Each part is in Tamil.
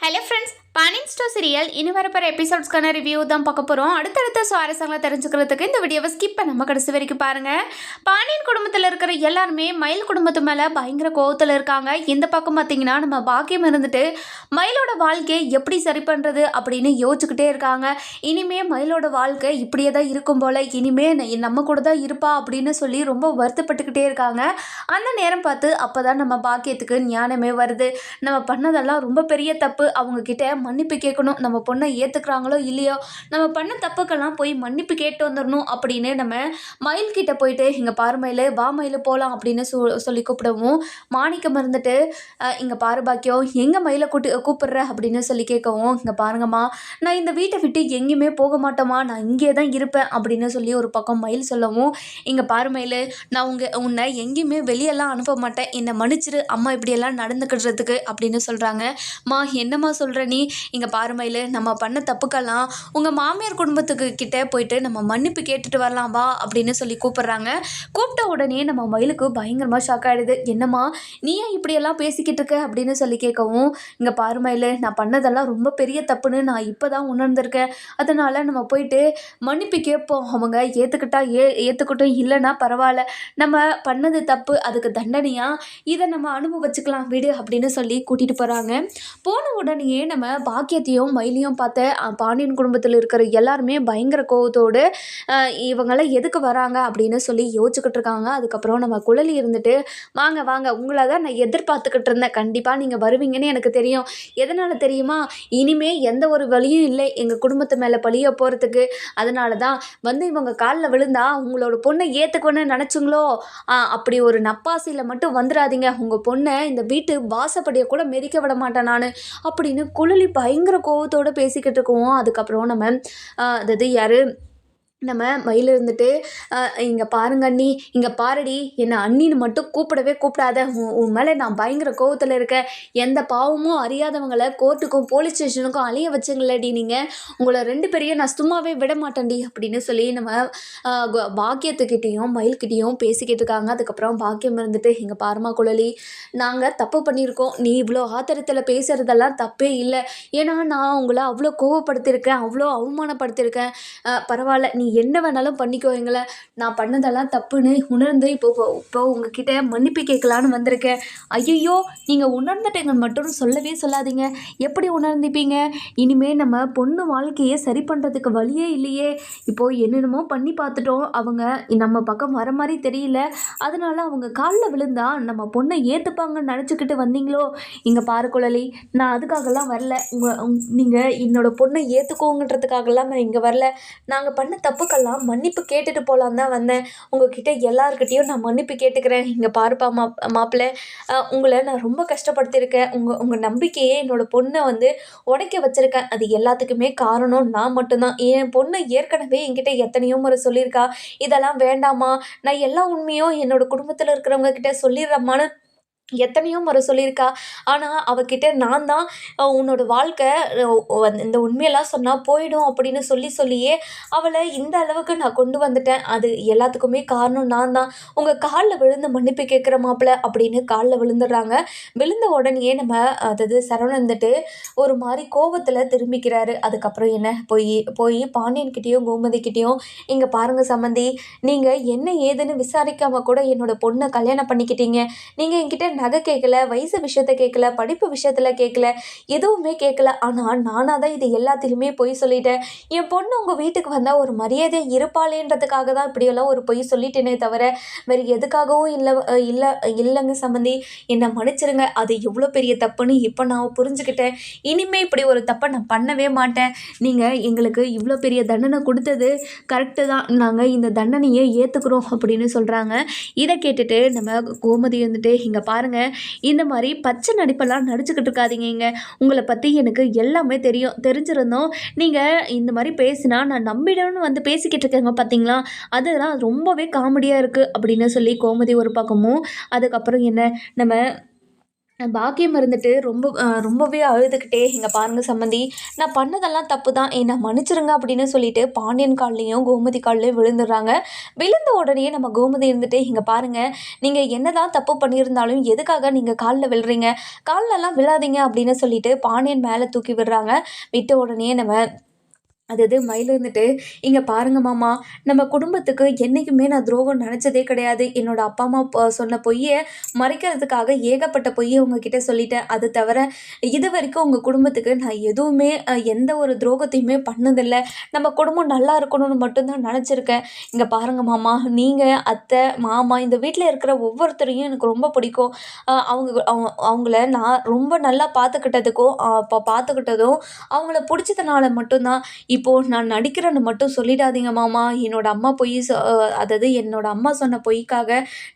Hello friends, Pandian store serial இனி வரப்போகிற எபிசோட்ஸ்க்கான ரிவ்யூ தான் பார்க்க போகிறோம். அடுத்தடுத்த சுவாரஸ்யங்களை தெரிஞ்சுக்கிறதுக்கு இந்த வீடியோவை ஸ்கிப் பண்ணாமல் கடைசி வரைக்கும் பாருங்கள். பாண்டியன் குடும்பத்தில் இருக்கிற எல்லாருமே மயில் குடும்பத்து மேலே பயங்கர கோவத்தில் இருக்காங்க. இந்த பக்கம் பார்த்தீங்கன்னா நம்ம பாக்கியம் இருந்துட்டு மயிலோட வாழ்க்கையை எப்படி சரி பண்ணுறது அப்படின்னு யோசிச்சுக்கிட்டே இருக்காங்க. இனிமே மயிலோட வாழ்க்கை இப்படியே தான் இருக்கும் போல், இனிமே நம்ம கூட தான் இருப்பா அப்படின்னு சொல்லி ரொம்ப வருத்தப்பட்டுக்கிட்டே இருக்காங்க. அந்த நேரம் பார்த்து அப்போ தான் நம்ம பாக்கியத்துக்கு ஞானமே வருது. நம்ம பண்ணதெல்லாம் ரொம்ப பெரிய தப்பு, அவங்கக்கிட்ட மன்னிப்பு கேட்கணும், நம்ம பொண்ணை ஏற்றுக்கிறாங்களோ இல்லையோ நம்ம பண்ண தப்புக்கெல்லாம் போய் மன்னிப்பு கேட்டு வந்துடணும் அப்படின்னு நம்ம மயில்கிட்ட போயிட்டு இங்கே பாரு மயில், வா மயில் போகலாம் அப்படின்னு சொல்லி கூப்பிடவும், மாணிக்கம் இருந்துட்டு இங்கே பாரு பாக்கியம், எங்கே மயிலை கூப்பிடுற அப்படின்னு சொல்லி கேட்கவும், இங்கே பாருங்கம்மா, நான் இந்த வீட்டை விட்டு எங்கேயுமே போக மாட்டோமா, நான் இங்கே தான் இருப்பேன் அப்படின்னு சொல்லி ஒரு பக்கம் மயில் சொல்லவும், இங்கே பாரு மயில், நான் உன்னை எங்கேயுமே வெளியெல்லாம் அனுப்ப மாட்டேன், என்னை மன்னிச்சிரு அம்மா இப்படியெல்லாம் நடந்துக்கிடுறதுக்கு அப்படின்னு சொல்கிறாங்க. மா என்னம்மா சொல்கிற நீ, இங்கே பாருமையில், நம்ம பண்ண தப்புக்கெல்லாம் உங்கள் மாமியார் குடும்பத்துக்கு கிட்டே போயிட்டு நம்ம மன்னிப்பு கேட்டுட்டு வரலாம் வா அப்படின்னு சொல்லி கூப்பிட்றாங்க. கூப்பிட்ட உடனே நம்ம மயிலுக்கு பயங்கரமாக ஷாக் ஆகிடுது. என்னம்மா நீ ஏன் இப்படியெல்லாம் பேசிக்கிட்டு இருக்க அப்படின்னு சொல்லி கேட்கவும், இங்கே பாருமையில், நான் பண்ணதெல்லாம் ரொம்ப பெரிய தப்புன்னு நான் இப்போ தான் உணர்ந்திருக்கேன், அதனால் நம்ம போயிட்டு மன்னிப்பு கேட்போம், அவங்க ஏற்றுக்கிட்டோம், இல்லைன்னா பரவாயில்ல, நம்ம பண்ணது தப்பு, அதுக்கு தண்டனையாக இதை நம்ம அனுபவிச்சுக்கலாம் விடு அப்படின்னு சொல்லி கூட்டிகிட்டு போகிறாங்க. போன உடனேயே நம்ம பாக்கியத்தையும் மயிலையும் பார்த்த பாண்டியன் குடும்பத்தில் இருக்கிற எல்லாருமே பயங்கர கோவத்தோடு இவங்களாம் எதுக்கு வராங்க அப்படின்னு சொல்லி யோசிச்சுக்கிட்டு இருக்காங்க. அதுக்கப்புறம் நம்ம குழலி இருந்துட்டு, வாங்க வாங்க, உங்களை தான் நான் எதிர்பார்த்துக்கிட்டு இருந்தேன், கண்டிப்பாக நீங்கள் வருவீங்கன்னு எனக்கு தெரியும். எதனால் தெரியுமா, இனிமே எந்த ஒரு வழியும் இல்லை எங்கள் குடும்பத்து மேலே பழிய போகிறதுக்கு, அதனால தான் வந்து இவங்க காலில் விழுந்தா உங்களோட பொண்ணை ஏற்றுக்கணும்னு நினச்சிங்களோ, அப்படி ஒரு நப்பாசையில் மட்டும் வந்துடாதீங்க, உங்கள் பொண்ணை இந்த வீட்டு வாசப்படியை கூட மிதிக்க விட மாட்டேன் நான் அப்படின்னு குழலி பயங்கர கோவத்தோடு பேசிக்கிட்டு இருக்கோம். அதுக்கப்புறம் நம்ம அதாவது யார், நம்ம மயில் இருந்துட்டு, இங்கே பாருங்க அண்ணி, இங்கே பாருடி, என்னை அண்ணின்னு மட்டும் கூப்பிடவே கூப்பிடாத, உன் மேலே நான் பயங்கர கோவத்தில் இருக்கேன், எந்த பாவமும் அறியாதவங்களை கோர்ட்டுக்கும் போலீஸ் ஸ்டேஷனுக்கும் அலைய வச்சுங்களேடி, நீங்கள் உங்களை ரெண்டு பேரையும் நான் சும்மாவே விட மாட்டேன்டி அப்படின்னு சொல்லி நம்ம பாக்கியத்துக்கிட்டேயும் மயில்கிட்டையும் பேசிக்கிட்டு இருக்காங்க. அதுக்கப்புறம் பாக்கியம் இருந்துட்டு, இங்கே பாருமா குழலி, நாங்கள் தப்பு பண்ணியிருக்கோம், நீ இவ்வளோ ஆத்திரத்தில் பேசுகிறதெல்லாம் தப்பே இல்லை, ஏன்னா நான் உங்களை அவ்வளோ கோவப்படுத்தியிருக்கேன், அவ்வளோ அவமானப்படுத்தியிருக்கேன், பரவாயில்ல, நீ என்ன வேணாலும் பண்ணிக்கோ, எங்களை நான் பண்ணதெல்லாம் தப்புன்னு உணர்ந்து இப்போ உங்ககிட்ட மன்னிப்பு கேட்கலான்னு வந்திருக்கேன். ஐயோ, நீங்கள் உணர்ந்துட்டீங்க மட்டும் சொல்லவே சொல்லாதீங்க, எப்படி உணர்ந்துப்பீங்க, இனிமேல் நம்ம பொண்ணு வாழ்க்கையை சரி பண்ணுறதுக்கு வழியே இல்லையே, இப்போது என்னென்னமோ பண்ணி பார்த்துட்டோம், அவங்க நம்ம பக்கம் வர மாதிரி தெரியல, அதனால அவங்க காலில் விழுந்தா நம்ம பொண்ணை ஏற்றுப்பாங்கன்னு நினச்சிக்கிட்டு வந்தீங்களோ, இங்கே பாரு குழலி, நான் அதுக்காகலாம் வரல, நீங்கள் என்னோடய பொண்ணை ஏற்றுக்கோங்கன்றதுக்காகலாம் நான் இங்கே வரல, நாங்கள் பண்ண தப்புக்கெல்லாம் மன்னிப்பு கேட்டுட்டு போகலான் தான் வந்தேன், உங்ககிட்ட எல்லாருக்கிட்டேயும் நான் மன்னிப்பு கேட்டுக்கிறேன். இங்கே பாருப்பா மாப்பிள்ளை, உங்களை நான் ரொம்ப கஷ்டப்படுத்தியிருக்கேன், உங்கள் நம்பிக்கையே என்னோடய பொண்ணை வந்து உடைக்க வச்சுருக்கேன், அது எல்லாத்துக்குமே காரணம் நான் மட்டும்தான், என் பொண்ணு ஏற்கனவே என்கிட்ட எத்தனையோ முறை சொல்லியிருக்கா, இதெல்லாம் வேண்டாமா, நான் எல்லா உண்மையும் என்னோடய குடும்பத்தில் இருக்கிறவங்க கிட்ட சொல்லிடுறேம்மான்னு எத்தனையோ முறை சொல்லியிருக்கா, ஆனால் அவகிட்ட நான் தான் உன்னோட வாழ்க்கை இந்த உண்மையெல்லாம் சொன்னால் போயிடும் அப்படின்னு சொல்லியே அவளை இந்த அளவுக்கு நான் கொண்டு வந்துட்டேன், அது எல்லாத்துக்குமே காரணம் நான் தான், உங்கள் காலில் விழுந்து மன்னிப்பு கேட்குற மாப்பிள்ள அப்படின்னு காலில் விழுந்துடுறாங்க. விழுந்த உடனேயே நம்ம அதாவது சரவணன் வந்துட்டு ஒரு மாதிரி கோவத்தில் திரும்பிக்கிறாரு. அதுக்கப்புறம் என்ன போய் பாண்டியன்கிட்டேயும் கோமதிக்கிட்டேயும், இங்கே பாருங்கள் சம்மந்தி, நீங்கள் என்ன ஏதுன்னு விசாரிக்காமல் கூட என்னோட பொண்ணை கல்யாணம் பண்ணிக்கிட்டீங்க, நீங்கள் என்கிட்ட நகை கேட்கல, வயசு விஷயத்த கேட்கல, படிப்பு விஷயத்தில் கேட்கல, எதுவுமே கேட்கல, ஆனால் நானாக தான் இது எல்லாத்திலுமே பொய் சொல்லிட்டேன், என் பொண்ணு உங்கள் வீட்டுக்கு வந்தால் ஒரு மரியாதை இருப்பாளேன்றதுக்காக தான் இப்படியெல்லாம் ஒரு பொய் சொல்லிட்டேனே தவிர வேறு எதுக்காகவும் இல்லைங்க சம்மந்தி, என்னை மன்னிச்சிருங்க, அது எவ்வளோ பெரிய தப்புன்னு இப்போ நான் புரிஞ்சுக்கிட்டேன், இனிமேல் இப்படி ஒரு தப்பை நான் பண்ணவே மாட்டேன், நீங்கள் எங்களுக்கு இவ்வளோ பெரிய தண்டனை கொடுத்தது கரெக்டு தான், நாங்கள் இந்த தண்டனையை ஏற்றுக்கிறோம் அப்படின்னு சொல்கிறாங்க. இதை கேட்டுட்டு நம்ம கோமதி வந்துட்டு, இங்கே பாருங்கள், இந்த மாதிரி பச்சை நடிப்பெல்லாம் நடிச்சுக்கிட்டு இருக்காதீங்க, உங்களை பற்றி எனக்கு எல்லாமே தெரிஞ்சிருந்தோம், நீங்கள் இந்த மாதிரி பேசினா நான் நம்பிடணும்னு வந்து பேசிக்கிட்டு இருக்கேங்க பார்த்தீங்களா, அதெல்லாம் ரொம்பவே காமெடியாக இருக்குது அப்படின்னு சொல்லி கோமதி ஒரு பக்கமும், அதுக்கப்புறம் என்ன நம்ம பாக்கியம் இருந்துட்டு ரொம்பவே அழுதுகிட்டே, "இங்க பாருங்க சம்மந்தி, நான் பண்ணதெல்லாம் தப்பு தான். என்ன மன்னிச்சிருங்க" அப்படின்னு சொல்லிட்டு பாண்டியன் கால்லையும், கோமதி கால்லையும் விழுந்துடுறாங்க. விழுந்த உடனே நம்ம கோமதி இருந்துட்டு, "இங்க பாருங்க, நீங்க என்னதான் தப்பு பண்ணியிருந்தாலும் எதுக்காக நீங்க கால்ல விழுறீங்க? கால்லலாம் விழாதீங்க" அப்படின்னு சொல்லிட்டு பாண்டியன் மேல தூக்கி விடுறாங்க. விட்ட உடனே நம்ம அது மயில் இருந்துட்டு, "இங்க பாருங்க மாமா, நம்ம குடும்பத்துக்கு என்னைக்குமே நான் துரோகம் நெனச்சதே கிடையாது. என்னோட அப்பா, அம்மா சொன்ன பொய்ய மறைக்கிறதுக்காக ஏகப்பட்ட பொய்ய உங்ககிட்ட சொல்லிட்டேன். அது தவிர இதுவரைக்கும் உங்க குடும்பத்துக்கு நான் எதுவுமே எந்த ஒரு துரோகத்தையுமே பண்ணதில்ல. நம்ம குடும்பம் நல்லா இருக்கணும்னு மட்டும் தான் நெனச்சிருக்கேன். இங்க பாருங்க மாமா, நீங்க, அத்தை, மாமா இந்த வீட்ல இருக்கிற ஒவ்வொருத்தரையும் எனக்கு ரொம்ப பிடிக்கும். அவங்கள நான் ரொம்ப நல்லா பார்த்துக்கிட்டதுக்கும் பார்த்துக்கிட்டதும் அவங்கள புடிச்சதுனால மட்டும் தான். இப்போ நான் நடிக்கிறேன்னு மட்டும் சொல்லிடாதீங்க மாமா. என்னோட அம்மா பொய் அதாவது என்னோட அம்மா சொன்ன பொய்க்காக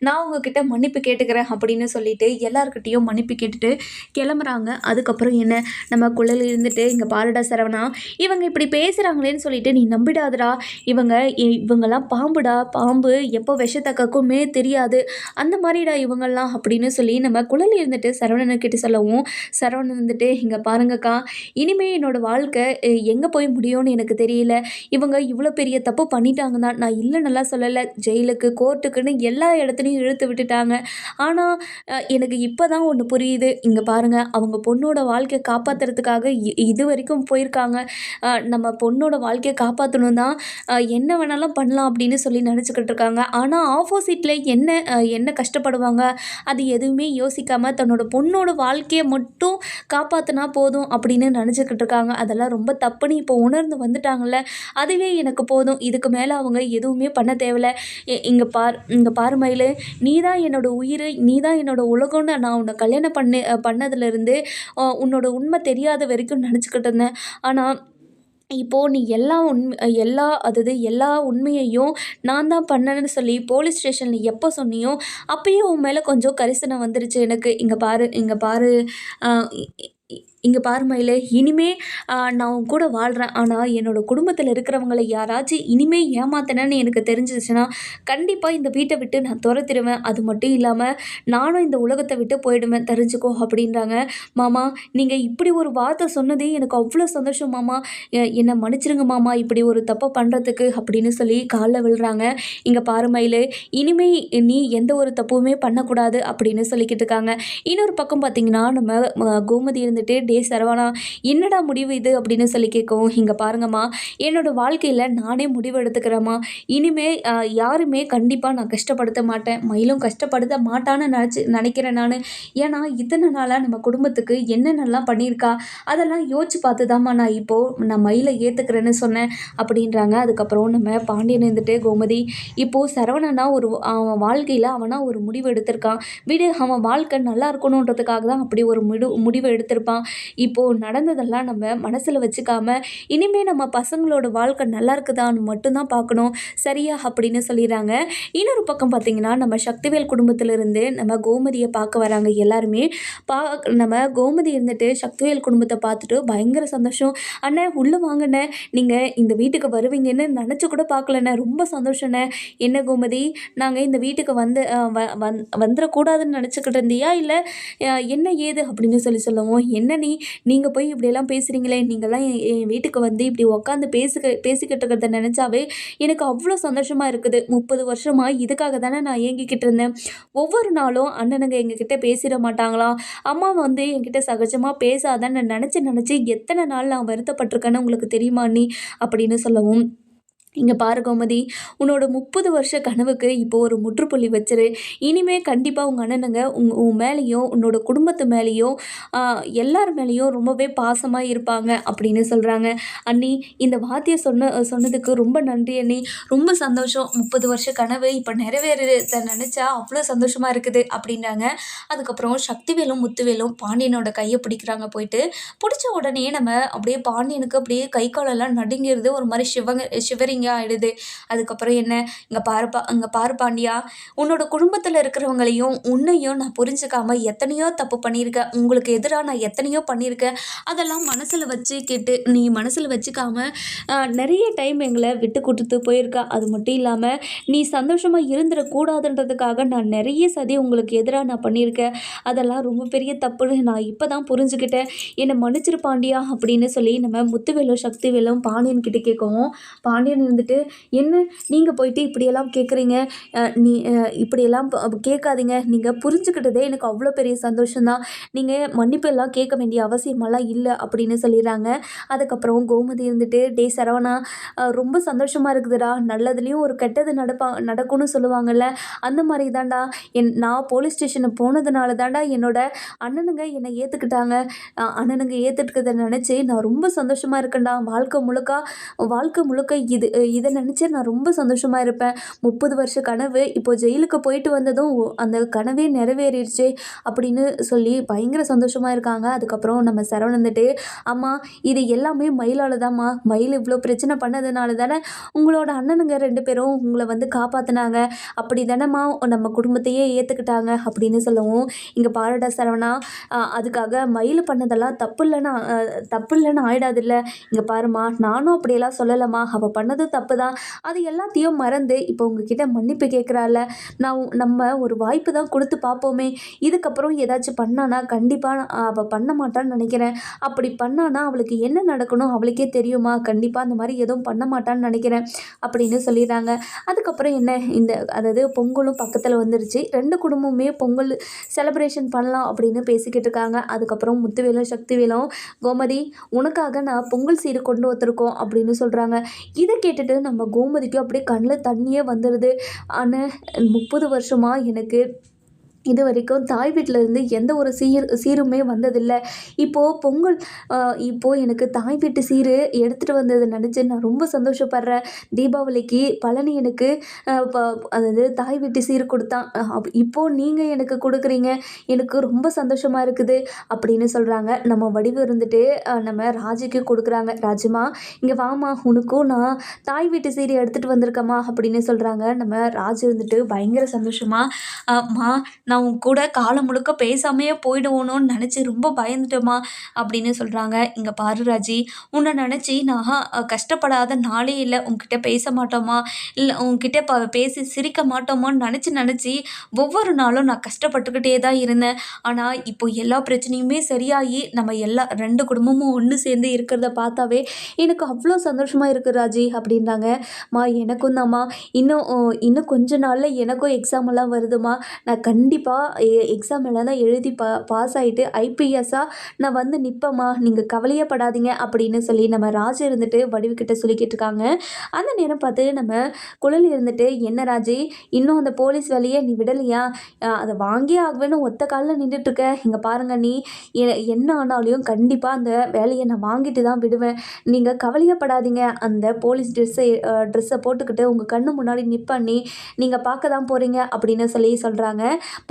நான் உங்ககிட்ட மன்னிப்பு கேட்டுக்கிறேன்" அப்படின்னு சொல்லிட்டு எல்லார்கிட்டயும் மன்னிப்பு கேட்டுட்டு கிளம்புறாங்க. அதுக்கப்புறம் என்ன, நம்ம குழல் இருந்துட்டு, "இங்க பாருடா சரவணா, இவங்க இப்படி பேசுகிறாங்களேன்னு சொல்லிட்டு நீ நம்பிடாதடா. இவங்கெல்லாம் பாம்புடா, பாம்பு எப்போ விஷத்தை கக்குமே தெரியாது. அந்த மாதிரிடா இவங்கெல்லாம்" அப்படின்னு சொல்லி நம்ம குழல் இருந்துட்டு சரவணன்கிட்ட சொல்லவும், சரவணன் இருந்துட்டு, "இங்க பாருங்கக்கா, இனிமே என்னோட வாழ்க்கை எங்கே போய் முடியும்னு எனக்கு தெரியல. இவங்க இவ்வளோ பெரிய தப்பு பண்ணிட்டாங்க தான். நான் இல்லைன்னெல்லாம் சொல்லலை. ஜெயிலுக்கு, கோர்ட்டுக்குன்னு எல்லா இடத்துலையும் இழுத்து விட்டுட்டாங்க. ஆனால் எனக்கு இப்போ தான் ஒன்று புரியுது. இங்கே பாருங்க, அவங்க பொண்ணோட வாழ்க்கையை காப்பாற்றுறதுக்காக இதுவரைக்கும் போயிருக்காங்க. நம்ம பொண்ணோட வாழ்க்கையை காப்பாற்றணும் தான் என்ன வேணாலும் பண்ணலாம் அப்படின்னு சொல்லி நினச்சிக்கிட்டு இருக்காங்க. ஆனால் ஆப்போசிட்டில் என்ன கஷ்டப்படுவாங்க அது எதுவுமே யோசிக்காமல் தன்னோட பொண்ணோட வாழ்க்கையை மட்டும் காப்பாற்றினா போதும் அப்படின்னு நினச்சிக்கிட்டு இருக்காங்க. அதெல்லாம் ரொம்ப தப்புன்னு இப்போ உணர்ந்து வந்துட்டாங்கல்ல, அதுவே எனக்கு போதும். இதுக்கு மேலே அவங்க எதுவுமே பண்ண தேவையில்ல. இங்கே பாரு மயிலு, நீ தான் என்னோட உயிர், நீ தான் என்னோட உலகம்னு நான் உன்னை கல்யாணம் பண்ணதுலேருந்து உன்னோட உண்மை தெரியாத வரைக்கும் நினச்சிக்கிட்டு இருந்தேன். ஆனால் இப்போது நீ எல்லா உண்மையையும் நான் தான் பண்ணேன்னு சொல்லி போலீஸ் ஸ்டேஷனில் எப்போ சொன்னியோ அப்பயே உன் மேலே கொஞ்சம் கரிசனை வந்துருச்சு எனக்கு. இங்கே பாரு மயிலே, இனிமே நான் உன் கூட வாழ்கிறேன். ஆனால் என்னோட குடும்பத்தில் இருக்கிறவங்கள யாராச்சும் இனிமே ஏமாத்தினேன்னு எனக்கு தெரிஞ்சிச்சுன்னா கண்டிப்பாக இந்த வீட்டை விட்டு நான் துரத்திடுவேன். அது மட்டும் இல்லாமல் நானும் இந்த உலகத்தை விட்டு போயிடுவேன், தெரிஞ்சுக்கோ" அப்படின்றாங்க. "மாமா, நீங்கள் இப்படி ஒரு வார்த்தை சொன்னதே எனக்கு அவ்வளோ சந்தோஷம் மாமா. என்னை மன்னிச்சிருங்க மாமா, இப்படி ஒரு தப்பை பண்ணுறதுக்கு" அப்படின்னு சொல்லி காலில் விழுறாங்க. "இங்கே பாரு மயிலே, இனிமே நீ எந்த ஒரு தப்புமே பண்ணக்கூடாது" அப்படின்னு சொல்லிக்கிட்டு இருக்காங்க. இன்னொரு பக்கம் பார்த்தீங்கன்னா, நம்ம கோமதி இருந்துட்டு, "டே சரவணா, என்னடா முடிவு இது?" அப்படின்னு சொல்லி கேட்கவும், "இங்கே பாருங்கம்மா, என்னோட வாழ்க்கையில் நானே முடிவு எடுத்துக்கிறேம்மா. இனிமே யாருமே கண்டிப்பாக நான் கஷ்டப்படுத்த மாட்டேன். மயிலும் கஷ்டப்படுத்த மாட்டான்னு நினைக்கிறேன் நான். ஏன்னா இத்தனை நாளாக நம்ம குடும்பத்துக்கு என்னென்னலாம் பண்ணியிருக்கா அதெல்லாம் யோசிச்சு பார்த்து தான்மா நான் மயிலை ஏற்றுக்கிறேன்னு சொன்னேன்" அப்படின்றாங்க. அதுக்கப்புறம் நம்ம பாண்டியன் இருந்துட்டு, "கோமதி, இப்போது சரவணனா அவன் வாழ்க்கையில் அவனா ஒரு முடிவு எடுத்திருக்கான். விடு, அவன் வாழ்க்கை நல்லா இருக்கணுன்றதுக்காக தான் அப்படி ஒரு முடிவு எடுத்திருப்பான். இப்போது நடந்ததெல்லாம் நம்ம மனசில் வச்சுக்காம இனிமே நம்ம பசங்களோட வாழ்க்கை நல்லா இருக்குதான்னு மட்டும்தான் பார்க்கணும், சரியா?" அப்படின்னு சொல்லிடுறாங்க. இன்னொரு பக்கம் பார்த்திங்கன்னா, நம்ம சக்திவேல் குடும்பத்திலிருந்து நம்ம கோமதியை பார்க்க வராங்க எல்லாருமே. நம்ம கோமதி இருந்துட்டு சக்திவேல் குடும்பத்தை பார்த்துட்டு பயங்கர சந்தோஷம். "அண்ணே, உள்ளே வாங்கண்ணே, நீங்கள் இந்த வீட்டுக்கு வருவீங்கன்னு நினச்சி கூட பார்க்கலண்ணே, ரொம்ப சந்தோஷண்ணே." "என்ன கோமதி, நாங்கள் இந்த வீட்டுக்கு வந்துடக்கூடாதுன்னு நினச்சிக்கிட்டு இருந்தியா, இல்லை என்ன ஏது?" அப்படின்னு சொல்லவும், "என்ன நீங்கள் போய் இப்படியெல்லாம் பேசுகிறீங்களே, நீங்கள்லாம் என் வீட்டுக்கு வந்து இப்படி உட்காந்து பேசிக்கிட்டு இருக்கிறத நினச்சாவே எனக்கு அவ்வளோ சந்தோஷமாக இருக்குது. 30 வருஷமாக இதுக்காக தானே நான் ஏங்கிக்கிட்டு இருந்தேன். ஒவ்வொரு நாளும் அண்ணனுங்க எங்ககிட்ட பேசிட மாட்டாங்களா, அம்மா வந்து என்கிட்ட சகஜமாக பேசாதான்னு நினச்சி எத்தனை நாள் நான் வருத்தப்பட்டிருக்கேன்னு உங்களுக்கு தெரியுமா அண்ணி?" அப்படின்னு சொல்லவும், "இங்கே பாரு கோமதி, உன்னோட 30 வருஷ கனவுக்கு இப்போ ஒரு முற்றுப்புள்ளி வச்சிரு. இனிமே கண்டிப்பாக உங்கள் அண்ணனுங்க உன் மேலேயும் உன்னோட குடும்பத்து மேலேயும் எல்லார் மேலேயும் ரொம்பவே பாசமாக இருப்பாங்க" அப்படின்னு சொல்கிறாங்க. "அண்ணி, இந்த வார்த்தையை சொன்னதுக்கு ரொம்ப நன்றி அண்ணி. ரொம்ப சந்தோஷம். 30 வருஷ கனவு இப்போ நிறைவேறத நினச்சா அவ்வளோ சந்தோஷமாக இருக்குது" அப்படின்றாங்க. அதுக்கப்புறம் சக்திவேலும் முத்துவேலும் பாண்டியனோட கையை பிடிக்கிறாங்க. பிடிச்ச உடனே நம்ம அப்படியே பாண்டியனுக்கு அப்படியே கை காலெல்லாம் நடுங்கிறது, ஒரு மாதிரி ஷிவரிங்க பிரச்சனையாக ஆகிடுது. அதுக்கப்புறம் என்ன, இங்கே பாரு பாண்டியா, உன்னோட குடும்பத்தில் இருக்கிறவங்களையும் உன்னையும் நான் புரிஞ்சுக்காம எத்தனையோ தப்பு பண்ணியிருக்கேன். உங்களுக்கு எதிராக நான் எத்தனையோ பண்ணியிருக்கேன். அதெல்லாம் நீ மனசில் வச்சுக்காம நிறைய டைம் எங்களை விட்டு கொடுத்து போயிருக்கா. அது மட்டும் இல்லாமல் நீ சந்தோஷமாக இருந்துடக்கூடாதுன்றதுக்காக நான் நிறைய சதி உங்களுக்கு எதிராக நான் பண்ணியிருக்கேன். அதெல்லாம் ரொம்ப பெரிய தப்புன்னு நான் இப்போ தான் புரிஞ்சுக்கிட்டேன். என்னை மன்னிச்சிரு பாண்டியா அப்படின்னு சொல்லி நம்ம முத்துவேலும் சக்திவேலும் பாண்டியன் கிட்ட கேட்கவும், பாண்டியன் இருந்துட்டு, என்ன நீங்கள் போயிட்டு இப்படியெல்லாம் கேட்குறீங்க, நீ இப்படியெல்லாம் கேட்காதீங்க, நீங்கள் புரிஞ்சுக்கிட்டதே எனக்கு அவ்வளோ பெரிய சந்தோஷம்தான், நீங்கள் மன்னிப்பு எல்லாம் கேட்க வேண்டிய அவசியமெல்லாம் இல்லை அப்படின்னு சொல்லிடுறாங்க. அதுக்கப்புறம் கோமதி இருந்துட்டு, டே சரவணா, ரொம்ப சந்தோஷமாக இருக்குதுடா, நல்லதுலேயும் ஒரு கெட்டது நடக்கும்னு சொல்லுவாங்கள்ல, அந்த மாதிரி தான்டா நான் போலீஸ் ஸ்டேஷனை போனதுனால தான்டா என்னோட அண்ணனுங்க என்னை ஏற்றுக்கிட்டாங்க. அண்ணனுங்க ஏற்றுக்கிறத நினச்சி நான் ரொம்ப சந்தோஷமாக இருக்கேன்டா. வாழ்க்கை முழுக்க இதை நினச்சி நான் ரொம்ப சந்தோஷமாக இருப்பேன். 30 வருஷ கனவு இப்போ ஜெயிலுக்கு போயிட்டு வந்ததும் அந்த கனவே நிறைவேறிடுச்சு அப்படின்னு சொல்லி பயங்கர சந்தோஷமாக இருக்காங்க. அதுக்கப்புறம் நம்ம சரவணன் வந்துட்டு, அம்மா இது எல்லாமே மயிலால் தான்மா, மயில் இவ்வளோ பிரச்சனை பண்ணதுனால தானே உங்களோட அண்ணனுங்க 2 பேரும் உங்களை வந்து காப்பாற்றினாங்க. அப்படி தானேம்மா நம்ம குடும்பத்தையே ஏற்றுக்கிட்டாங்க அப்படின்னு சொல்லவும், இங்கே பாருடா சரவணா, அதுக்காக மயில் பண்ணதெல்லாம் தப்பு இல்லைன்னு ஆயிடாதில்ல. இங்கே பாருமா, நானும் அப்படியெல்லாம் சொல்லலைம்மா, அவள் பண்ணதும் தப்பு தான். அது எல்லாத்தையும் மறந்து இப்போ உங்ககிட்ட மன்னிப்பு கேட்குறாள். நம்ம ஒரு வாய்ப்பு தான் கொடுத்து பார்ப்போமே. இதுக்கப்புறம் ஏதாச்சும் பண்ணானா கண்டிப்பாக அவள் பண்ண மாட்டான்னு நினைக்கிறேன். அப்படி பண்ணானா அவளுக்கு என்ன நடக்கணும் அவளுக்கே தெரியுமா, கண்டிப்பாக அந்த மாதிரி எதுவும் பண்ண மாட்டான்னு நினைக்கிறேன் அப்படின்னு சொல்லிடுறாங்க. அதுக்கப்புறம் என்ன, அதாவது பொங்கலும் பக்கத்தில் வந்துருச்சு. 2 குடும்பமுமே பொங்கல் செலிப்ரேஷன் பண்ணலாம் அப்படின்னு பேசிக்கிட்டு இருக்காங்க. அதுக்கப்புறம் முத்துவேலும் சக்திவேலும், கோமதி உனக்காக நான் பொங்கல் சீரு கொண்டு வந்திருக்கோம் அப்படின்னு சொல்கிறாங்க. இதை கேட்டுட்டு நம்ம கோமதிக்கு அப்படியே கண்ணில் தண்ணியே வந்துடுது. ஆனால் 30 வருஷமாக எனக்கு இது வரைக்கும் தாய் வீட்டிலேருந்து எந்த ஒரு சீருமே வந்ததில்லை. இப்போது எனக்கு தாய் வீட்டு சீரு எடுத்துகிட்டு வந்ததை நினச்சி நான் ரொம்ப சந்தோஷப்படுறேன். தீபாவளிக்கு பழனி எனக்கு அதாவது தாய் வீட்டு சீர் கொடுத்தான். இப்போது நீங்கள் எனக்கு கொடுக்குறீங்க, எனக்கு ரொம்ப சந்தோஷமாக இருக்குது அப்படின்னு சொல்கிறாங்க. நம்ம வடிவு இருந்துட்டு நம்ம ராஜுக்கு கொடுக்குறாங்க. ராஜுமா இங்கே வாமா, உனக்கும் நான் தாய் வீட்டு சீரை எடுத்துகிட்டு வந்திருக்கேம்மா அப்படின்னு சொல்கிறாங்க. நம்ம ராஜு இருந்துட்டு பயங்கர சந்தோஷமாக, நான் உன் கூட காலம் முழுக்க பேசாமையே போயிடுவோணும்னு நினச்சி ரொம்ப பயந்துட்டோமா அப்படின்னு சொல்கிறாங்க. இங்கே பாரு ராஜி, உன்னை நினச்சி நான் கஷ்டப்படாத நாளே இல்லை. உன்கிட்ட பேச மாட்டோமா, இல்லை உன்கிட்ட பேசி சிரிக்க மாட்டோமான்னு நினச்சி ஒவ்வொரு நாளும் நான் கஷ்டப்பட்டுக்கிட்டே தான் இருந்தேன். ஆனால் இப்போ எல்லா பிரச்சனையுமே சரியாகி நம்ம 2 குடும்பமும் ஒன்று சேர்ந்து இருக்கிறத பார்த்தாவே எனக்கு அவ்வளோ சந்தோஷமாக இருக்குது ராஜி அப்படின்றாங்க. எனக்கும் தாம்மா, இன்னும் கொஞ்ச நாளில் எனக்கும் எக்ஸாம் எல்லாம் வருதுமா, நான் கண்டிப்பாக எக்ஸாம் எல்லாம் எழுதி பாஸ் ஆகிட்டு ஐபிஎஸ்ஸாக நான் வந்து நிற்பேம்மா, நீங்கள் கவலையே படாதீங்க அப்படின்னு சொல்லி நம்ம ராஜு இருந்துட்டு வடிவுக்கிட்ட சொல்லிக்கிட்டு இருக்காங்க. அந்த நேரம் பார்த்து நம்ம குழல் இருந்துட்டு, என்ன ராஜி, இன்னும் அந்த போலீஸ் வேலையை நீ விடலையா, அதை வாங்கியே ஆகுவேன்னு ஒத்த காலில் நின்றுட்டுருக்க. இங்கே பாருங்கள், நீ என்ன ஆனாலையும் கண்டிப்பாக அந்த வேலையை நான் வாங்கிட்டு தான் விடுவேன், நீங்கள் கவலையே படாதீங்க. அந்த போலீஸ் ட்ரெஸ்ஸை போட்டுக்கிட்டு உங்கள் கண்ணு முன்னாடி நிற்பண்ணி நீங்கள் பார்க்க தான் போகிறீங்க அப்படின்னு சொல்கிறாங்க.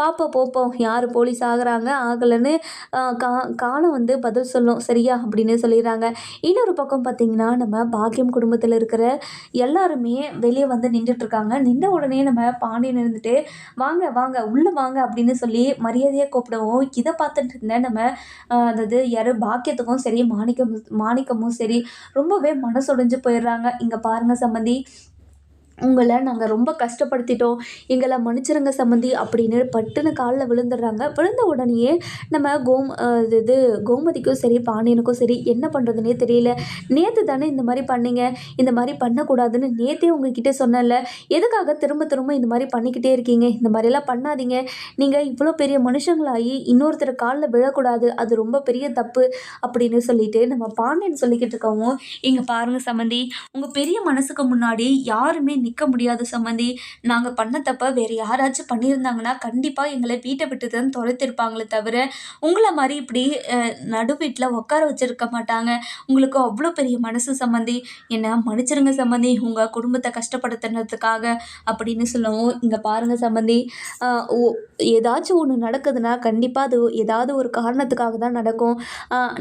போப்போம் யார் போலீஸ் ஆகலைன்னு காலம் வந்து பதில் சொல்லும் சரியா அப்படின்னு சொல்லிடுறாங்க. இன்னொரு பக்கம் பார்த்திங்கன்னா நம்ம பாக்கியம் குடும்பத்தில் இருக்கிற எல்லாருமே வெளியே வந்து நின்றுட்டுருக்காங்க. நின்ற உடனே நம்ம பாண்டியன் இருந்துட்டு, வாங்க உள்ளே வாங்க அப்படின்னு சொல்லி மரியாதையாக கூப்பிடவும், இதை பார்த்துட்டு இருந்தேன் நம்ம அதாவது யார் பாக்கியத்துக்கும் சரி மாணிக்கமும் சரி ரொம்பவே மனசுடைஞ்சு போயிடுறாங்க. இங்கே பாருங்கள் சம்மந்தி, உங்களை நாங்கள் ரொம்ப கஷ்டப்படுத்திட்டோம், எங்களை மன்னிச்சிருங்க சம்மந்தி அப்படின்னு பட்டுன்னு காலில் விழுந்துடுறாங்க. விழுந்த உடனேயே நம்ம கோமதிக்கும் சரி பாண்டியனுக்கும் சரி என்ன பண்ணுறதுனே தெரியல. நேற்று தானே இந்த மாதிரி பண்ணீங்க, இந்த மாதிரி பண்ணக்கூடாதுன்னு நேற்றே உங்ககிட்ட சொன்னல, எதுக்காக திரும்ப இந்த மாதிரி பண்ணிக்கிட்டே இருக்கீங்க, இந்த மாதிரிலாம் பண்ணாதீங்க, நீங்கள் இவ்வளோ பெரிய மனுஷங்களாகி இன்னொருத்தர் காலில் விழக்கூடாது, அது ரொம்ப பெரிய தப்பு அப்படின்னு சொல்லிட்டு நம்ம பாண்டியன் சொல்லிக்கிட்டு இருக்கவும், இங்கே பாருங்கள் சம்மந்தி, உங்கள் பெரிய மனசுக்கு முன்னாடி யாருமே நிற்க முடியாது சம்மந்தி. நாங்கள் பண்ண தப்ப வேறு யாராச்சும் பண்ணியிருந்தாங்கன்னா கண்டிப்பாக எங்களை வீட்டை விட்டு தான் துரத்திருப்பாங்களே தவிர உங்களை மாதிரி இப்படி நடு வீட்டில் உட்கார வச்சிருக்க மாட்டாங்க. உங்களுக்கு அவ்வளோ பெரிய மனசு சம்மந்தி. என்னை மன்னிச்சிருங்க சம்மந்தி உங்கள் குடும்பத்தை கஷ்டப்படுத்துனதுக்காக அப்படின்னு சொல்லவும், இங்கே பாருங்கள் சம்மந்தி, ஏதாச்சும் ஒன்று நடக்குதுன்னா கண்டிப்பாக அது ஏதாவது ஒரு காரணத்துக்காக தான் நடக்கும்.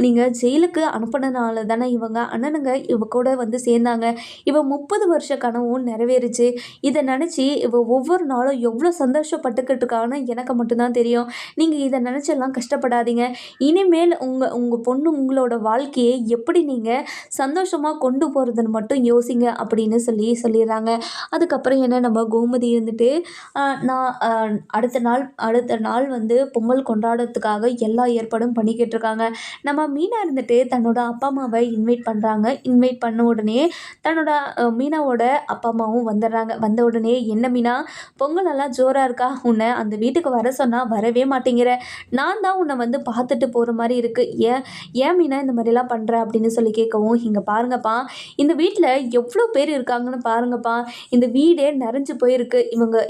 நீங்கள் ஜெயிலுக்கு அனுப்புனதுனால தானே இவங்க அண்ணனுங்க இவ கூட வந்து சேர்ந்தாங்க. இவ 30 வருஷ கனவும் நிறைவேறுச்சு. இதை நினச்சி இவ ஒவ்வொரு நாளும் எவ்வளோ சந்தோஷப்பட்டுக்கிட்டு இருக்கான்னு எனக்கு மட்டும்தான் தெரியும். நீங்கள் இதை நினச்செல்லாம் கஷ்டப்படாதீங்க. இனிமேல் உங்கள் பொண்ணு உங்களோட வாழ்க்கையை எப்படி நீங்கள் சந்தோஷமாக கொண்டு போகிறதுன்னு மட்டும் யோசிங்க அப்படின்னு சொல்லிடுறாங்க. அதுக்கப்புறம் என்ன நம்ம கோமதி இருந்துட்டு அடுத்த நாள் வந்து பொங்கல் கொண்டாடுறதுக்காக எல்லா ஏற்பாடும் பண்ணிக்கிட்டு இருக்காங்க. நம்ம மீனா இருந்துட்டு தன்னோட அப்பா அம்மாவை இன்வைட் பண்ணுறாங்க. இன்வைட் பண்ண உடனே தன்னோட மீனாவோட அப்பா அம்மாவும் வந்துடுறாங்க. வந்த உடனே, என்ன மீனா பொங்கல் எல்லாம் ஜோராக இருக்கா? உன்னை அந்த வீட்டுக்கு வர சொன்னால் வரவே மாட்டேங்கிற. நான் தான் உன்னை வந்து பார்த்துட்டு போகிற மாதிரி இருக்குது. ஏன் மீனா இந்த மாதிரிலாம் பண்ணுற அப்படின்னு சொல்லி கேட்கவும், இங்கே பாருங்கப்பா, இந்த வீட்டில் எவ்வளோ பேர் இருக்காங்கன்னு பாருங்கப்பா. இந்த வீடே நிறைஞ்சு போயிருக்கு.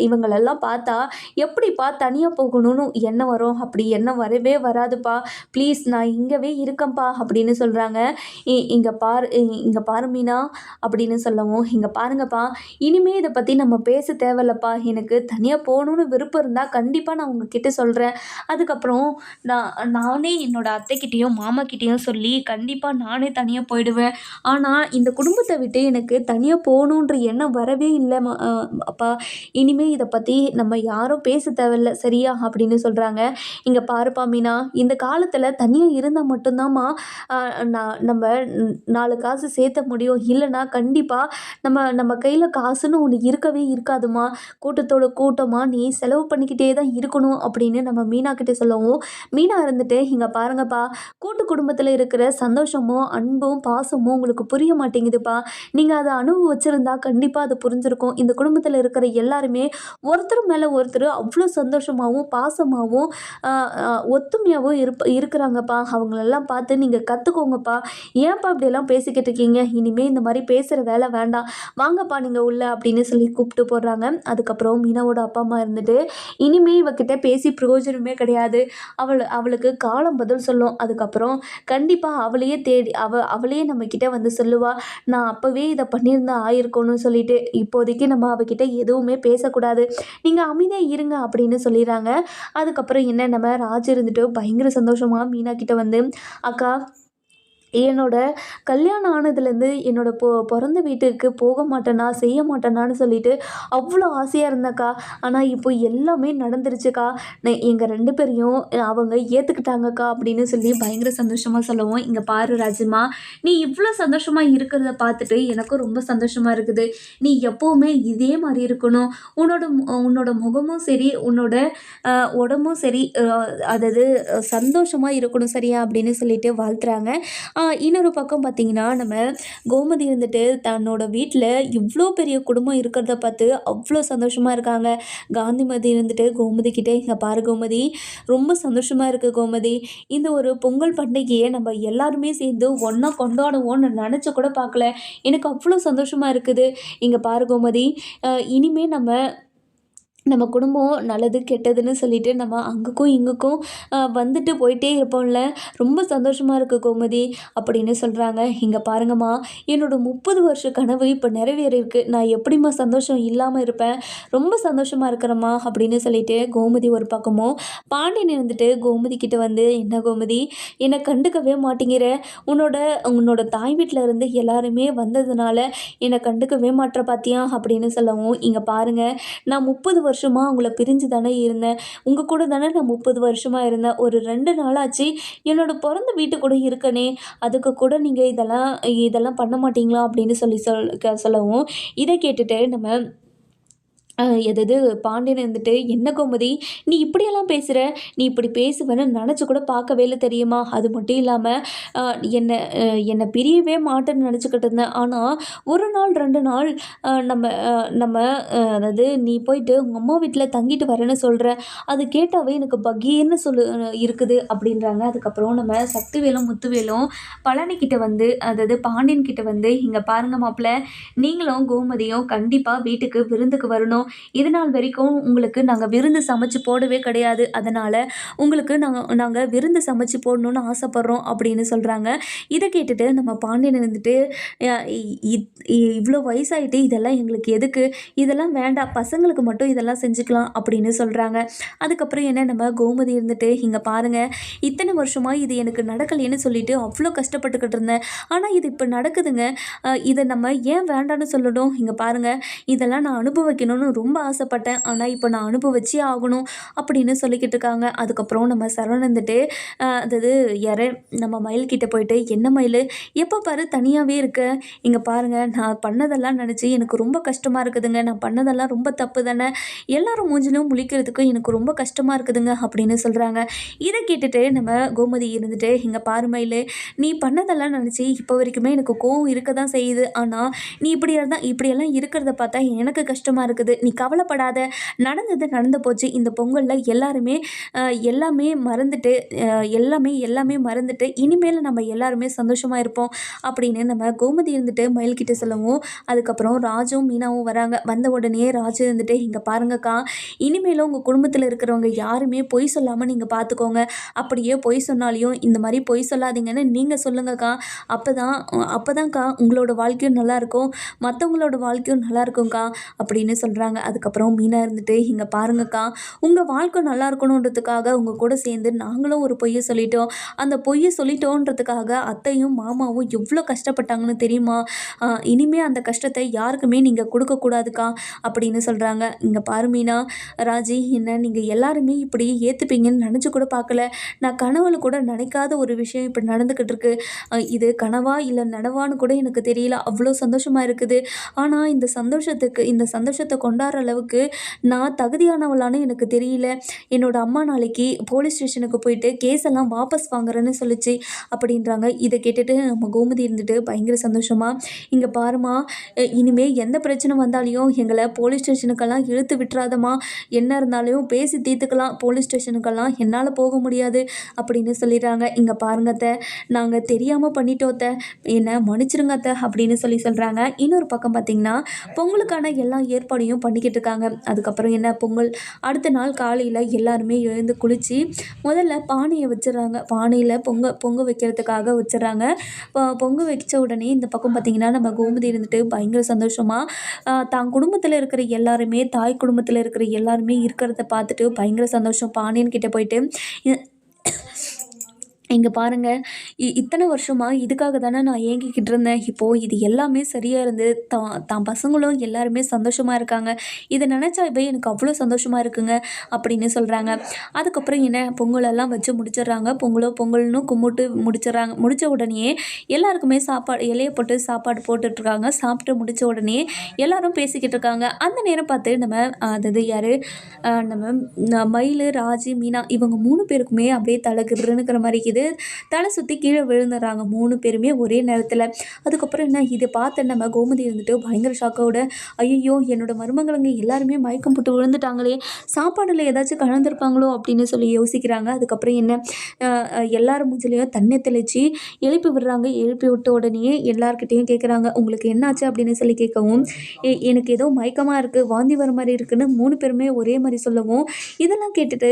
இவங்களெல்லாம் பார்த்தா எப்படிப்பா தனியாக போகணும்னு எண்ணம் வரும்? அப்படி எண்ணம் வரவே வராதுப்பா. ப்ளீஸ் நான் இங்கவே இருக்கேன்ப்பா அப்படின்னு சொல்கிறாங்க. இங்கே பாரு மீனா அப்படின்னு சொல்லவும், இங்கே பாருங்கப்பா, இனிமேல் இதை பற்றி நம்ம பேச தேவையில்லப்பா. எனக்கு தனியாக போகணுன்னு விருப்பம் இருந்தால் கண்டிப்பாக நான் உங்ககிட்ட சொல்கிறேன். அதுக்கப்புறம் நானே என்னோட அத்தைக்கிட்டேயும் மாமாக்கிட்டேயும் சொல்லி கண்டிப்பாக நானே தனியாக போயிடுவேன். ஆனால் இந்த குடும்பத்தை விட்டு எனக்கு தனியாக போகணுன்ற எண்ணம் வரவே இல்லை அப்பா. இனிமேல் இதை பற்றி நம்ம யாரும் பேச தேவையில்ல, சரியா அப்படின்னு சொல்கிறாங்க. இங்கே பாருப்பா மீனா, இந்த காலத்தில் தனியாக இருந்தால் மட்டும்தாம்மா நம்ம 4 காசு சேர்த்த முடியும். இல்லைனா கண்டிப்பாக நம்ம கையில் காசுன்னு ஒன்று இருக்கவே இருக்காதுமா. கூட்டத்தோட கூட்டமாக நீ செலவு பண்ணிக்கிட்டே தான் இருக்கணும் அப்படின்னு நம்ம மீனா கிட்டே சொல்லவும், மீனா இருந்துட்டு, இங்கே பாருங்கப்பா, கூட்டு குடும்பத்தில் இருக்கிற சந்தோஷமும் அன்பும் பாசமும் உங்களுக்கு புரிய மாட்டேங்குதுப்பா. நீங்கள் அதை அனுபவிச்சிருந்தா கண்டிப்பாக அது புரிஞ்சிருக்கும். இந்த குடும்பத்தில் இருக்கிற எல்லாருமே ஒருத்தர் மேலே ஒருத்தர் அவ்வளோ சந்தோஷமாகவும் பாசமாகவும் ஒத்துமையாகவும் இருக்கிறாங்கப்பா. அவங்களெல்லாம் பார்த்து நீங்கள் கற்றுக்கோங்கப்பா. ஏன்ப்பா இப்படியெல்லாம் பேசிக்கிட்டு இருக்கீங்க? இனிமேல் இந்த மாதிரி பேசுகிற வேலை வேண்டாம், வாங்கப்பா நீங்கள் உள்ள அப்படின்னு சொல்லி கூப்பிட்டு போடுறாங்க. அதுக்கப்புறம் மீனாவோட அப்பா அம்மா இருந்துட்டு, இனிமேல் இவக்கிட்ட பேசி பிரயோஜனமே கிடையாது, அவளுக்கு காலம் பதில் சொல்லும். அதுக்கப்புறம் கண்டிப்பாக அவளையே நம்மக்கிட்ட வந்து சொல்லுவா, நான் அப்போவே இதை பண்ணியிருந்தா ஆயிருக்கணும்னு சொல்லிட்டு. இப்போதைக்கு நம்ம அவகிட்ட எதுவுமே பேசக்கூடாது, நீங்கள் அமைதியாக இருங்க அப்படின்னு சொல்லிடுறாங்க. அதுக்கப்புறம் என்ன, நம்ம ராஜ் இருந்துட்டு பயங்கர சந்தோஷமாக மீனா கிட்ட வந்து, அக்கா, என்னோட கல்யாணம் ஆனதுலேருந்து என்னோட பிறந்த வீட்டுக்கு போக மாட்டேனா செய்ய மாட்டேனான்னு சொல்லிட்டு அவ்வளோ ஆசையாக இருந்தேக்கா. ஆனால் இப்போ எல்லாமே நடந்துருச்சுக்கா. எங்கள் 2 பேரையும் அவங்க ஏற்றுக்கிட்டாங்கக்கா அப்படின்னு சொல்லி பயங்கர சந்தோஷமாக சொல்லவும், இங்கே பாரு ராஜிமா, நீ இவ்வளோ சந்தோஷமாக இருக்கிறத பார்த்துட்டு எனக்கும் ரொம்ப சந்தோஷமாக இருக்குது. நீ எப்போவுமே இதே மாதிரி இருக்கணும். உன்னோட முகமும் சரி, உன்னோட உடம்பும் சரி, அதாவது சந்தோஷமாக இருக்கணும், சரியா அப்படின்னு சொல்லிட்டு வாழ்த்துறாங்க. இன்னொரு பக்கம் பார்த்திங்கன்னா, நம்ம கோமதி இருந்துட்டு தன்னோட வீட்டில் இவ்வளோ பெரிய குடும்பம் இருக்கிறத பார்த்து அவ்வளோ சந்தோஷமாக இருக்காங்க. காந்திமதி இருந்துட்டு கோமதி கிட்டே, இங்கே பாரு கோமதி, ரொம்ப சந்தோஷமாக இருக்குது கோமதி. இந்த ஒரு பொங்கல் பண்டிகையை நம்ம எல்லாருமே சேர்ந்து ஒன்றா கொண்டாடுவோம்னு நினச்சி கூட பார்க்கல. எனக்கு அவ்வளோ சந்தோஷமாக இருக்குது. இங்கே பாரு கோமதி, இனிமேல் நம்ம குடும்பம் நல்லது கெட்டதுன்னு சொல்லிட்டு நம்ம அங்குக்கும் இங்குக்கும் வந்துட்டு போயிட்டே இருப்போம்ல. ரொம்ப சந்தோஷமாக இருக்குது கோமதி அப்படின்னு சொல்கிறாங்க. இங்கே பாருங்கம்மா, என்னோடய 30 வருஷ கனவு இப்போ நிறைவேறிருக்கு. நான் எப்படிம்மா சந்தோஷம் இல்லாமல் இருப்பேன்? ரொம்ப சந்தோஷமாக இருக்கிறேம்மா அப்படின்னு சொல்லிட்டு கோமதி ஒரு பக்கமும், பாண்டியன் இருந்துட்டு கோமதி கிட்ட வந்து, என்ன கோமதி, என்னை கண்டுக்கவே மாட்டேங்கிற? உன்னோட தாய் வீட்டில் இருந்து எல்லாருமே வந்ததுனால என்னை கண்டுக்கவே மாட்டேற பார்த்தியா அப்படின்னு சொல்லவும், இங்கே பாருங்கள், நான் 30 வருஷமாக உங்களை பிரிஞ்சு தானே இருந்தேன். உங்கள் கூட தானே நான் 30 வருஷமாக இருந்தேன். ஒரு 2 நாளாச்சு என்னோடய பிறந்த வீட்டு கூட இருக்கனே, அதுக்கு கூட நீங்கள் இதெல்லாம் பண்ண மாட்டீங்களா அப்படின்னு சொல்லவும், இதை கேட்டுட்டு நம்ம எதது பாண்டியன் இருந்துட்டு, "என்ன கோமதி நீ இப்படியெல்லாம் பேசுற? நீ இப்படி பேசுவேன்னு நெனச்சு கூட பார்க்கவே இல்ல தெரியுமா? அது மட்டும் இல்லாம அ என்ன என்ன பிரியவே மாட்டேன்னு நெனச்சுக்கிட்டு இருந்தேன். ஆனா 1 நாள் 2 நாள் நம்ம அதாவது நீ போயிட்டு உங்க அம்மா வீட்ல தங்கிட்டு வரேன்னு சொல்ற. அது கேட்டாவே எனக்கு பகீர்ன்னு இருக்குது" அப்படின்றாங்க. அதுக்கப்புறம் நம்ம சக்திவேலும், முத்துவேலும் பழனி கிட்ட வந்து அதாவது பாண்டியன் கிட்ட வந்து, "இங்க பாருங்க மாப்ள, நீங்களும் கோமதியும் கண்டிப்பா வீட்டுக்கு விருந்துக்கு வரணும். இது நாள் வரைக்கும் உங்களுக்கு நாங்க விருந்து சமைச்சு போடவே கிடையாது. அதனால உங்களுக்கு நாங்க விருந்து சமைச்சு போடணும்னு ஆசைப்படுறோம்" அப்படின்னு சொல்றாங்க. இத கேட்டுட்டு நம்ம பாண்டியன் இருந்துட்டு, அ இ இத் "இவ்ளோ வயசாயிட்டு இதெல்லாம் எங்களுக்கு எதுக்கு? இதெல்லாம் வேண்டாம். பசங்களுக்கு மட்டும் இதெல்லாம் செஞ்சுக்கலாம்" அப்படின்னு சொல்றாங்க. அதுக்கப்புறம் என்ன நம்ம கோமதி இருந்துட்டு, "இங்க பாருங்க, இத்தனை வருஷமா இது எனக்கு நடக்கலையேன்னு சொல்லிட்டு அவ்ளோ கஷ்டப்பட்டுக்கிட்டு இருந்தேன். ஆனா இது இப்ப நடக்குதுங்க. இத நம்ம ஏன் வேண்டான்னு சொல்லணும்? இங்க பாருங்க, இதெல்லாம் நான் அனுபவிக்கணும்னு ரொம்ப ஆசைப்பட்டேன். ஆனா, இப்ப நான் அனுபவிச்சே ஆகணும்" அப்படின்னு சொல்லிக்கிட்டு இருக்காங்க. அதுக்கப்புறம் நம்ம சரவணன் வந்துட்டு அதாவது யாரு நம்ம மயில் கிட்ட போயிட்டு, "என்ன மயிலு, எப்ப பாரு தனியாவே இருக்க? இங்க பாருங்க, நான் பண்ணதெல்லாம் நெனச்சு எனக்கு ரொம்ப கஷ்டமா இருக்குதுங்க. நான் பண்ணதெல்லாம் ரொம்ப தப்பு தானே. எல்லாரும் மூஞ்சிலும் முழிக்கிறதுக்கு எனக்கு ரொம்ப கஷ்டமா இருக்குதுங்க" அப்படின்னு சொல்றாங்க. இத கேட்டுட்டு நம்ம கோமதி இருந்துட்டு, "இங்க பாரு மயிலு, நீ பண்ணதெல்லாம் நெனச்சு இப்ப வரைக்குமே எனக்கு கோவம் இருக்க தான் செய்யுது. ஆனா, நீ இப்படியெல்லாம் இருக்கிறத பார்த்தா எனக்கு கஷ்டமா இருக்குது. நீ கவலைப்படாத. நடந்தது நடந்து போச்சு. இந்த பொங்கல்ல எல்லாருமே அ எல்லாமே மறந்துட்டு அ எல்லாமே மறந்துட்டு, இனிமேல் நம்ம எல்லாருமே சந்தோஷமா இருப்போம்" அப்படின்னு நம்ம கோமதி இருந்துட்டு மயில்கிட்ட சொல்லவும், அதுக்கப்புறம் ராஜும், மீனாவும் வராங்க. வந்த உடனே ராஜு இருந்துட்டு, "இங்க பாருங்கக்கா, இனிமேலும் உங்க குடும்பத்தில இருக்கிறவங்க யாருமே பொய் சொல்லாம நீங்க பார்த்துக்கோங்க. அப்படியே பொய் சொன்னாலும் இந்த மாரி பொய் சொல்லாதீங்கன்னு நீங்க சொல்லுங்கக்கா. அப்பதான் அப்பதான்க்கா உங்களோட வாழ்க்கையும் நல்லாயிருக்கும். மத்தவங்களோட வாழ்க்கையும் நல்லாயிருக்கும்க்கா" அப்படின்னு சொல்றாங்க. அதுக்கப்புறம் மீனா இருந்துட்டு, "இங்க பாருங்கக்கா, உங்க வாழ்க்கை நல்லா இருக்கணுன்றதுக்காக உங்க கூட சேர்ந்து நாங்களும் ஒரு பொய்ய சொல்லிட்டோம். அந்த பொய்ய சொல்லிட்டோன்றதுக்காக அத்தையும், மாமாவும் எவ்ளோ கஷ்டப்பட்டாங்கன்னு தெரியுமா? இனிமே அந்த கஷ்டத்த யாருக்குமே நீங்க குடுக்கக்கூடாதுக்கா" அப்படின்னு சொல்றாங்க. "இங்க பாரு மீனா, ராஜி, என்ன நீங்க எல்லாருமே இப்படி ஏத்துப்பீங்கன்னு நெனச்சு கூட பார்க்கல. நான் கனவுல கூட நினைக்காத ஒரு விஷயம் இப்படி நடந்துக்கிட்டு இருக்கு. இது கனவா இல்ல நனவான்னு கூட எனக்கு தெரியல. அவ்ளோ சந்தோஷமா இருக்குது. ஆனா இந்த சந்தோஷத்த கொண்டாடுற அளவுக்கு நான் தகுதியானவளான்னு எனக்கு தெரியல. என்னோட அம்மா நாளைக்கு போலீஸ் ஸ்டேஷனுக்கு போயிட்டு கேஸ் எல்லாம் வாபஸ் வாங்குறேன்னு சொல்லுச்சு" அப்படின்றாங்க. இத கேட்டுட்டு நம்ம கோமதி இருந்துட்டு பயங்கர சந்தோஷமா, "இங்க பாரும்மா, இனிமே எந்த பிரச்சனை வந்தாலும் எங்கள போலீஸ் ஸ்டேஷனுக்கெல்லாம் இழுத்து விட்டுறாதம்மா. என்ன இருந்தாலும் பேசி தீர்த்துக்கலாம். போலீஸ் ஸ்டேஷனுக்கெல்லாம் என்னால போக முடியாது" அப்படின்னு சொல்லிடுறாங்க. "இங்க பாருங்க அத்த, நாங்க தெரியாம பண்ணிட்டோம் அத்த. என்ன மன்னிச்சிடுங்க அத்த" அப்படின்னு சொல்றாங்க. இன்னொரு பக்கம் பார்த்தீங்கன்னா, பொங்கலுக்கான எல்லா ஏற்பாடையும் பண்ணிக்கிட்டு இருக்காங்க. அதுக்கப்புறம் என்ன பொங்கல் அடுத்த நாள் காலையில எல்லாருமே எழுந்து குளிச்சு, முதல்ல பானைய வச்சுடுறாங்க. பானையில பொங்க வைக்கிறதுக்காக வச்சுடுறாங்க. பொங்க வச்ச உடனே இந்த பக்கம் பார்த்தீங்கன்னா, நம்ம கோமதி இருந்துட்டு பயங்கர சந்தோஷமா தான் குடும்பத்தில இருக்கிற எல்லாருமே, தாய் குடும்பத்தில இருக்கிற எல்லாருமே இருக்கிறத பார்த்துட்டு பயங்கர சந்தோஷம். பாண்டியன் கிட்ட போயிட்டு, "இங்க பாருங்க, இத்தனை வருஷமா இதுக்காக தானே நான் ஏங்கிக்கிட்டு இருந்தேன். இப்போ இது எல்லாமே சரியா இருந்து தான் பசங்களும் எல்லாருமே சந்தோஷமா இருக்காங்க. இத நினைச்சாவே எனக்கு அவ்வளோ சந்தோஷமா இருக்குங்க" அப்படின்னு சொல்றாங்க. அதுக்கப்புறம் என்ன பொங்கலெல்லாம் வச்சு முடிச்சிடுறாங்க. பொங்கல்னு கும்பிட்டு முடிச்சிடுறாங்க. முடிச்ச உடனேயே எல்லாருக்குமே சாப்பாடு இலைய போட்டு சாப்பாடு போட்டுட்ருக்காங்க. சாப்பிட்டு முடிச்ச உடனே எல்லாரும் பேசிக்கிட்டு இருக்காங்க. அந்த நேரம் பார்த்து நம்ம அதாவது யாரு நம்ம மயிலு, ராஜி, மீனா இவங்க 3 பேருக்குமே அப்படியே தல கிர்ருனுங்கிற மாரி இருக்குது. தலை சுத்தி கீழ விழுந்துடுறாங்க 3 பேருமே ஒரே நேரத்துல. அதுக்கப்புறம் என்ன இத பார்த்த நம்ம கோமதி இருந்துட்டு பயங்கர ஷாக்கோட, "ஐயய்யோ! என்னோட மருமகளுங்க எல்லாருமே மயக்கம் போட்டு விழுந்துட்டாங்களே! சாப்பாடுல ஏதாச்சும் கலந்திருப்பாங்களோ?" அப்படின்னு சொல்லி யோசிக்கிறாங்க. அதுக்கப்புறம் என்ன அ அ எல்லார் மூஞ்சிலயும் தண்ணி தெளிச்சு எழுப்பி விடுறாங்க. எழுப்பி விட்ட உடனேயே எல்லார்கிட்டயும் கேட்குறாங்க, "உங்களுக்கு என்னாச்சு?" அப்படின்னு சொல்லி கேட்கவும், எனக்கு ஏதோ மயக்கமா இருக்கு, வாந்தி வர மாரி இருக்குன்னு" 3 பேருமே ஒரே மாரி சொல்லவும், இதெல்லாம் கேட்டுட்டு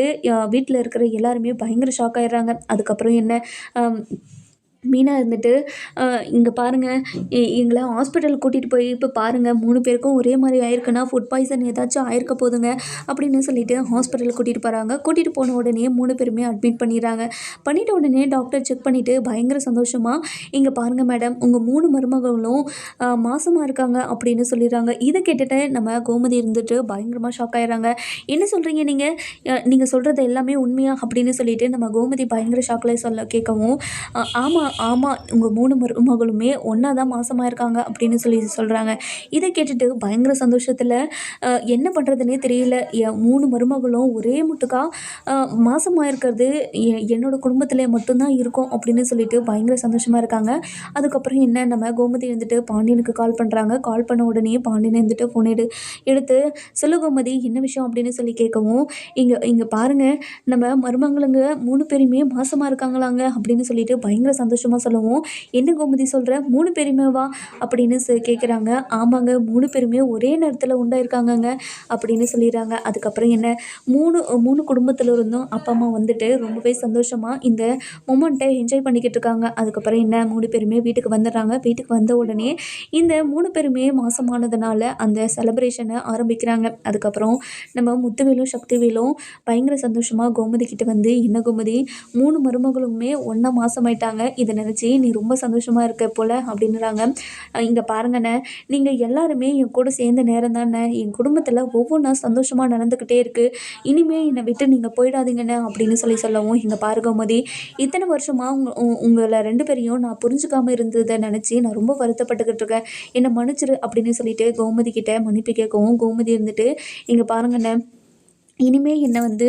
வீட்ல இருக்கிற எல்லாருமே பயங்கர ஷாக் ஆயிடுறாங்க. அதுக்கப்புறம் என்ன அம் மீனா இருந்துட்டு, "இங்க பாருங்க, எங்கள ஹாஸ்பிட்டல் கூட்டிட்டு போய் இப்ப பாருங்க 3 பேருக்கும் ஒரே மாரி ஆயிருக்குன்னா, ஃபுட் பாய்சன் ஏதாச்சும் ஆயிருக்க போதுங்க" அப்படின்னு சொல்லிட்டு ஹாஸ்பிட்டல் கூட்டிட்டு போறாங்க. கூட்டிட்டு போன உடனே 3 பேருமே அட்மிட் பண்ணிடுறாங்க. பண்ணிட்ட உடனே டாக்டர் செக் பண்ணிட்டு பயங்கர சந்தோஷமா, "இங்க பாருங்க மேடம், உங்க 3 மருமகளும் மாசமா இருக்காங்க" அப்படின்னு சொல்லிடுறாங்க. இத கேட்டுட்டு நம்ம கோமதி இருந்துட்டு பயங்கரமா ஷாக் ஆயிடுறாங்க. "என்ன சொல்றீங்க நீங்க? நீங்க சொல்றது எல்லாமே உண்மையா?" அப்படின்னு சொல்லிட்டு நம்ம கோமதி பயங்கர ஷாக்ல கேட்கவும், ஆமா, ஆமாம் உங்கள் 3 மருமகளுமே ஒன்றா தான் மாசமாக இருக்காங்க அப்படின்னு சொல்கிறாங்க. இதை கேட்டுட்டு பயங்கர சந்தோஷத்தில் என்ன பண்ணுறதுனே தெரியல. என் 3 மருமகளும் ஒரே முட்டுக்கா மாசமாக இருக்கிறது என்னோட குடும்பத்தில் மட்டும்தான் இருக்கும் அப்படின்னு சொல்லிட்டு பயங்கர சந்தோஷமாக இருக்காங்க. அதுக்கப்புறம் என்ன நம்ம கோமதி வந்துட்டு பாண்டியனுக்கு கால் பண்ணுறாங்க. கால் பண்ண உடனே பாண்டியன் வந்துட்டு ஃபோன் எடுத்து சொல்லு கோமதி என்ன விஷயம் அப்படின்னு சொல்லி கேட்கவும், இங்கே இங்கே பாருங்கள் நம்ம மருமகளுங்க 3 பேருமே மாசமாக இருக்காங்களாங்க அப்படின்னு சொல்லிட்டு பயங்கர சந்தோஷமாக சொல்லவும், என்ன கோமதி சொல்கிற 3 பேருமேவா அப்படின்னு கேட்குறாங்க. ஆமாங்க 3 பேருமே ஒரே நேரத்தில் உண்டாயிருக்காங்கங்க அப்படின்னு சொல்லிடுறாங்க. அதுக்கப்புறம் என்ன 3 குடும்பத்தில் இருந்தும் அப்பா அம்மா வந்துட்டு ரொம்பவே சந்தோஷமாக இந்த மொமெண்ட்டை என்ஜாய் பண்ணிக்கிட்டு இருக்காங்க. அதுக்கப்புறம் என்ன 3 பேருமே வீட்டுக்கு வந்துடுறாங்க. வீட்டுக்கு வந்த உடனே இந்த 3 பேருமே மாசமானதுனால அந்த செலிப்ரேஷனை ஆரம்பிக்கிறாங்க. அதுக்கப்புறம் நம்ம முத்துவேலும் சக்திவேலும் பயங்கர சந்தோஷமாக கோமதி கிட்ட வந்து, என்ன கோமதி 3 மருமகளுமே ஒன்றா மாசமாயிட்டாங்க, இதை நினச்சி நீ ரொம்ப சந்தோஷமாக இருக்க போல் அப்படின்னுறாங்க. இங்கே பாருங்கண்ணே, நீங்கள் எல்லாருமே என் கூட சேர்ந்த நேரம் தானே என் குடும்பத்தில் ஒவ்வொன்றா சந்தோஷமாக நடந்துக்கிட்டே இருக்குது, இனிமேல் என்னை விட்டு நீங்கள் போயிடாதீங்கண்ணே அப்படின்னு சொல்லவும், இங்கே பாரு கோமதி இத்தனை வருஷமாக உங்களை 2 பேரையும் நான் புரிஞ்சுக்காமல் இருந்ததை நினச்சி நான் ரொம்ப வருத்தப்பட்டுக்கிட்டு இருக்கேன், என்னை மன்னிச்சிரு அப்படின்னு சொல்லிட்டு கோமதி கிட்ட மன்னிப்பு கேட்கவும், கோமதி இருந்துட்டு இங்கே பாருங்கண்ணே இனிமே என்னை வந்து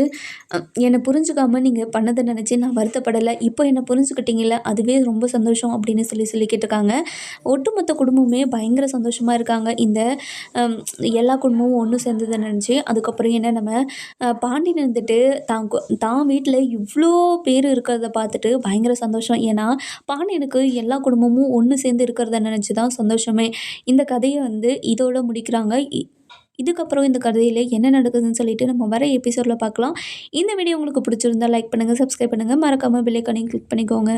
என்னை புரிஞ்சுக்காம நீங்கள் பண்ணதை நினச்சி நான் வருத்தப்படலை, இப்போ என்னை புரிஞ்சுக்கிட்டீங்கல்ல அதுவே ரொம்ப சந்தோஷம் அப்படின்னு சொல்லிக்கிட்டு இருக்காங்க. ஒட்டுமொத்த குடும்பமே பயங்கர சந்தோஷமாக இருக்காங்க. இந்த எல்லா குடும்பமும் ஒன்று சேர்ந்ததை நினச்சி. அதுக்கப்புறம் என்ன நம்ம பாண்டியன் வந்துட்டு தான் வீட்டில் இவ்வளோ பேர் இருக்கிறத பார்த்துட்டு பயங்கர சந்தோஷம். ஏன்னா பாண்டியனுக்கு எல்லா குடும்பமும் ஒன்று சேர்ந்து இருக்கிறத நினச்சி தான் சந்தோஷமே. இந்த கதையை வந்து இதோட முடிக்கிறாங்க. இதுக்கப்புறம் இந்த கதையில் என்ன நடக்குதுன்னு சொல்லிட்டு நம்ம வர எபிசோடில் பார்க்கலாம். இந்த வீடியோ உங்களுக்கு பிடிச்சிருந்தா லைக் பண்ணுங்கள், சப்ஸ்கிரைப் பண்ணுங்கள், மறக்காமல் பெல் ஐகானையும் கிளிக் பண்ணிக்கோங்க.